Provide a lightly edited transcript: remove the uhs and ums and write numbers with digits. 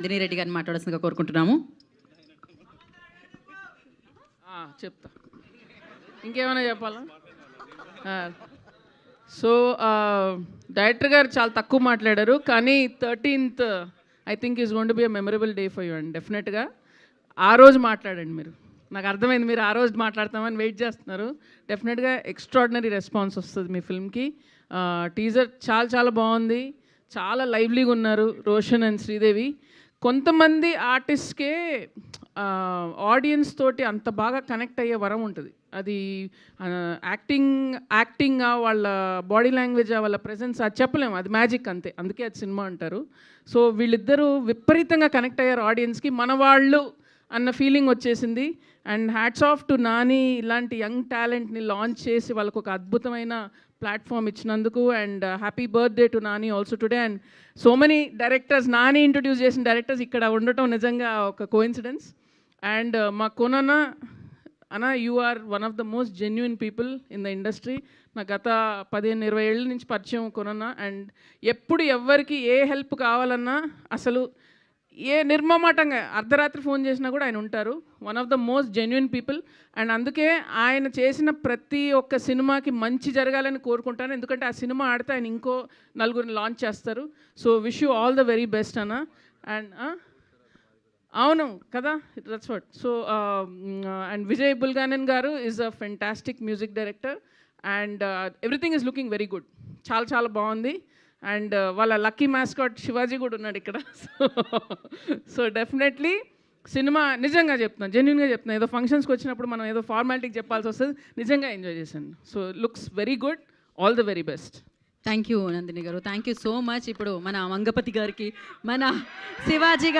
నందిని రెడ్డి గారిని మాట్లాడాల్సిందిగా కోరుకుంటున్నాము. చెప్తా, ఇంకేమైనా చెప్పాలా? సో డైరెక్టర్ గారు చాలా తక్కువ మాట్లాడారు, కానీ 13th I think is going to be a memorable day for you and డెఫినెట్గా ఆ రోజు మాట్లాడండి మీరు. నాకు అర్థమైంది మీరు ఆ రోజు మాట్లాడతామని వెయిట్ చేస్తున్నారు. డెఫినెట్గా ఎక్స్ట్రాడినరీ రెస్పాన్స్ వస్తుంది మీ ఫిల్మ్కి. టీజర్ చాలా చాలా బాగుంది, చాలా లైవ్లీగా ఉన్నారు రోషన్ అండ్ శ్రీదేవి. కొంతమంది ఆర్టిస్ట్కే ఆడియన్స్ తోటి అంత బాగా కనెక్ట్ అయ్యే వరం ఉంటుంది. అది యాక్టింగ్ వాళ్ళ బాడీ లాంగ్వేజ్ వాళ్ళ ప్రెజెన్స్ అది చెప్పలేము, అది మ్యాజిక్ అంతే, అందుకే అది సినిమా అంటారు. సో వీళ్ళిద్దరూ విపరీతంగా కనెక్ట్ అయ్యారు ఆడియన్స్కి, మన వాళ్ళు అన్న ఫీలింగ్ వచ్చేసింది. And hats off to Nani, ఇలాంటి యంగ్ టాలెంట్ని లాంచ్ చేసి వాళ్ళకు ఒక అద్భుతమైన ప్లాట్ఫామ్ ఇచ్చినందుకు. And happy birthday to Nani also today. And so many directors, Nani introduce చేసిన డైరెక్టర్స్ ఇక్కడ ఉండటం నిజంగా ఒక కోఇన్సిడెన్స్. అండ్ మా కోనన్న అన్న, you are one of the most genuine people in the industry. నా గత 15-20 ఏళ్ళ నుంచి పరిచయం కొనన్నా. అండ్ ఎప్పుడు ఎవరికి ఏ హెల్ప్ కావాలన్నా అసలు ఏ నిర్మమాటంగా అర్ధరాత్రి ఫోన్ చేసినా కూడా ఆయన ఉంటారు. One of the most genuine people. And అందుకే ఆయన చేసిన ప్రతి ఒక్క సినిమాకి మంచి జరగాలని కోరుకుంటాను, ఎందుకంటే ఆ సినిమా ఆడితే ఆయన ఇంకో నలుగురిని లాంచ్ చేస్తారు. So wish you all the very best అన్న. అండ్ అవును కదా, that's what. So and Vijay Bulganin గారు is a fantastic music director and everything is looking very good, చాలా చాలా బాగుంది. అండ్ వాళ్ళ లక్కీ మ్యాస్కాట్ శివాజీ కూడా ఉన్నాడు ఇక్కడ. సో డెఫినెట్లీ సినిమా నిజంగా చెప్తున్నాను, జెన్యున్గా చెప్తున్నాను, ఏదో ఫంక్షన్స్కి వచ్చినప్పుడు మనం ఏదో ఫార్మాలిటీకి చెప్పాల్సి వస్తుంది, నిజంగా ఎంజాయ్ చేశాను. So looks very good, all the very best. Thank you Nandini గారు, థ్యాంక్ యూ సో మచ్. ఇప్పుడు మన మంగపతి గారికి, మన శివాజీ